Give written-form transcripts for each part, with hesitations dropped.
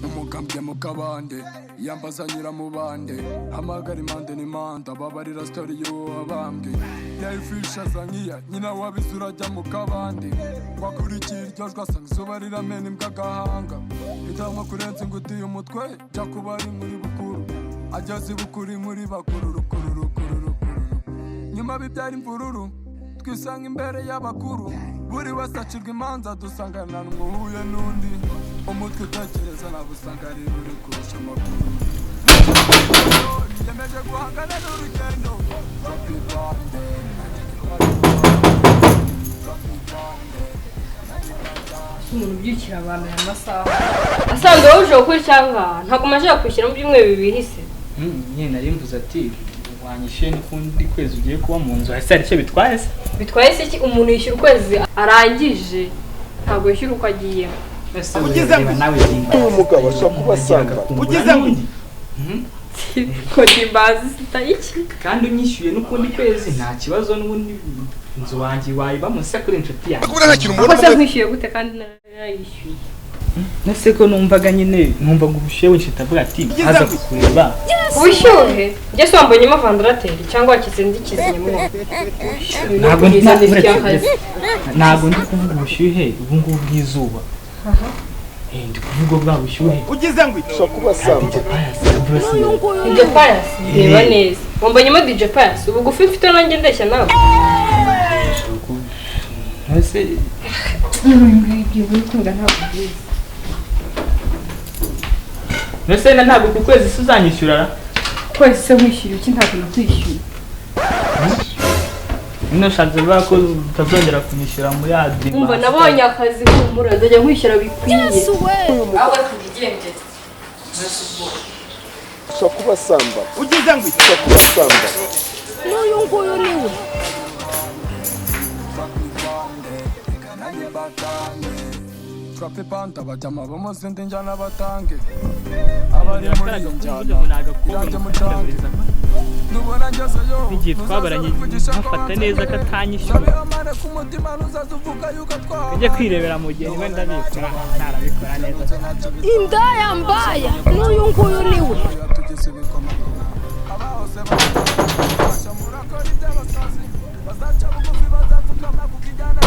umugambye mu kabande yambaza nyiramubande hamagara impande n'imanda babarira story y'uwo wabambwe yayifisha zankiya nyina wabizura ajya mu kabande wakurikira iryo jwi asanga izuba riramena imbwa agahanga bitama kurenza ingutiye umutwe jya kuba ari muri bukuru ageze bukuri muri bakuru rukuru nyuma bibyara imvururu twisanga imbere y'abakuru buri wese acirwa imanza dusangana n'umuhuye n'undi umutwe utekereza ntabwo usanga ari buri kurusha amakuru yemeje guhangana n'urugendo umuntu ubyukira abantu aya masaha asanzwe wuje gukora cyangwa ntabwo umaze kwishyura mu byumweru bibiri se nyine nari mvuze ati wanyishyuye n'ukundi kwezi ugiye kuba mu nzu hasi hari icyo bitwaye se bitwaye se iki umuntu yishyura ukwezi arangije ntabwo yishyura uko agiye ugeze nawe uyu mugabo ashobora kuba asanga ugeze ngundi ko dimbazi sitayiki kandi unyishyuye n'ukundi kwezi nta kibazo n'ubundi inzu wanjye wayibamo se kuri inshuti yanjye ko se nkwishyuye gute kandi narayishyuye nese ko numvaga nyine numva ngo ubushyuhe winshita avuga ati aza kukureba ubushyuhe njye se wambonyemo vandarateri cyangwa wakize ndikiznyemo ntabwo ndi kuvuga ubushyuhe ubu ngubu bw'izuba ndi kuvuga bwa bushyuhe ugeze ngo ushobora kuba asanga DJ Pius reba neza wambonyemo DJ Pius ubu gufi mfite nanjye ndeshya nawe nese ibyo buri kumva ntabwo byiza nese ntabwo ku kwezi se uzanyishyura kwezi se wishyura iki ntabwo nakwishyura ino shanze bako utazongera kunyishyura muri adima umva nabonye akazi kumura ndajya nkwishyura bikwiye aho tubigendeye ushobora kuba asamba ugeze ngo ushobora kuba asamba n'uyu nguyu niwe Trape panta bajama bamuzindi njana batange abari muri iyo njyana iranje mucange nubona ngezeyo igihe twabaranye nkafata neza katanyishyura ujye kwirebera mu gihe niba ndabikora ntarabikora neza indaya mbaya n'uyu nguyu niwe bazaca bugufi bazapfukama kukijyana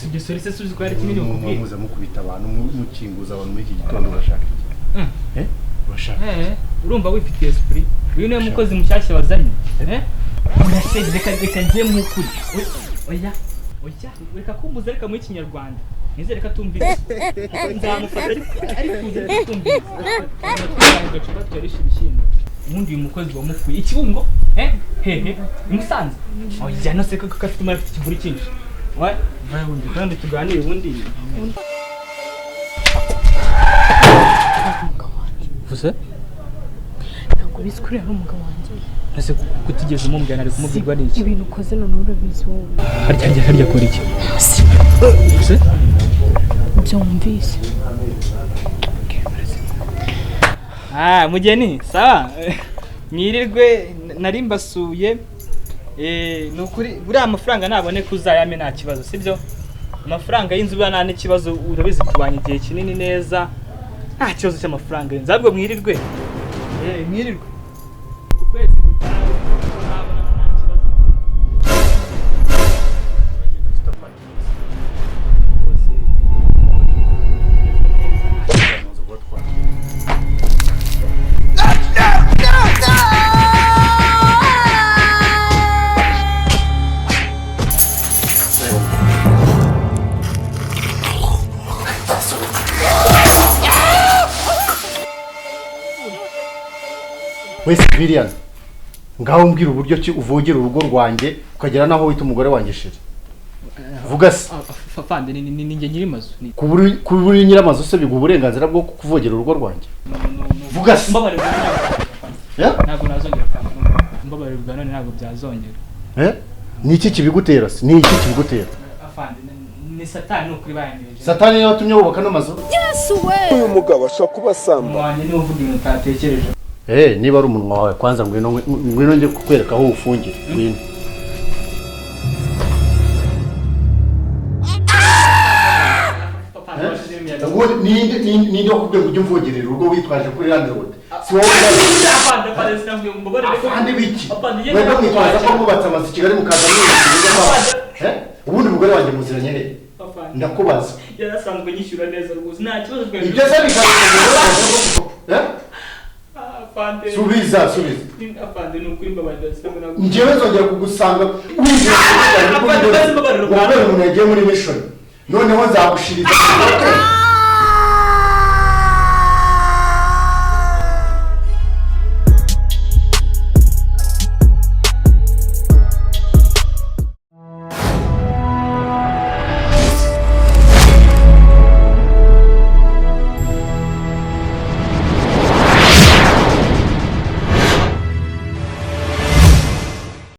igisori se suzi ko ari kinini ukubwiye muza mukubita abantu mukinguza abantu muri iki gitondo urashaka iki urashaka urumva wifitiye esprit uyu niwe mukozi mushyashya wazanye uraseze reka ngiye mu kuri oya reka kumbuza reka mu kinyarwanda nizere ko atumvise nzamufata ariko kuza atumvise gacuba twarisha ibishyimbo ubundi uyu mukozi wamukuye ikibungo hehe imusanze oya no se ko afite imari afite ikivuri cyinshi ubundi kandi tuganire ubundi vuze ntabwo bizi ko uriya ari umugabo wanjye ese kutigeze umubwira ari kumubwirwa n'iki ibintu ukoze none urabizi wowe harya akora iki vuze byumvise mugeni sawa mwirirwe nari mbasuye nukuri buriya amafaranga naboneka uzayame nta kibazo sibyo amafaranga y'inzu buriya nta n'ikibazo urabizi tubanye igihe kinini neza nta kibazo cy'amafaranga y'inzu ahubwo mwirirwe mwirirwe ukwezi gutaha nabona nta kibazo wese William ngaho mbwira uburyo ki uvogera urugo rwanjye ukagera naho wita umugore wanjye shiri vuga se fafande ni nge nyiri mazu kuburi nyiramazu se biguha uburenganzira bwo kuvogera urugo rwanjye vuga se ntabwo nazongera mbabarirwa none ntabwo byazongera ni iki kibigutera se ni iki kibigutera afande ni satani ukuri bayanyeje satani niwe watumye wubaka no mazu yesu we uyu mugabo ashobora kuba asamba umwanya niwe uvuga ibintu utatekereje niba ari umunwa wawe kwanza ngwino njye kukwereka aho ufungira ngwino. Ninde wakubwiye ngo ujye umvogerera urugo witwaje kuri landlord? Si wowe afande biki? Mwebwe mwitwaza ko mubatse amazu Kigali mukaza mwese ubundi umugore wanjye muziranye he? Ndakubaza. Yarasanzwe nyishyura neza rwose nta kibazo twembi. Ibyo se bikaba afande. Subiza. Afande ni ukuri mbabarira sinabona. Njyewe nzongera kugusanga winjira mu umuntu yagiye muri mission. Noneho nzagushiriza.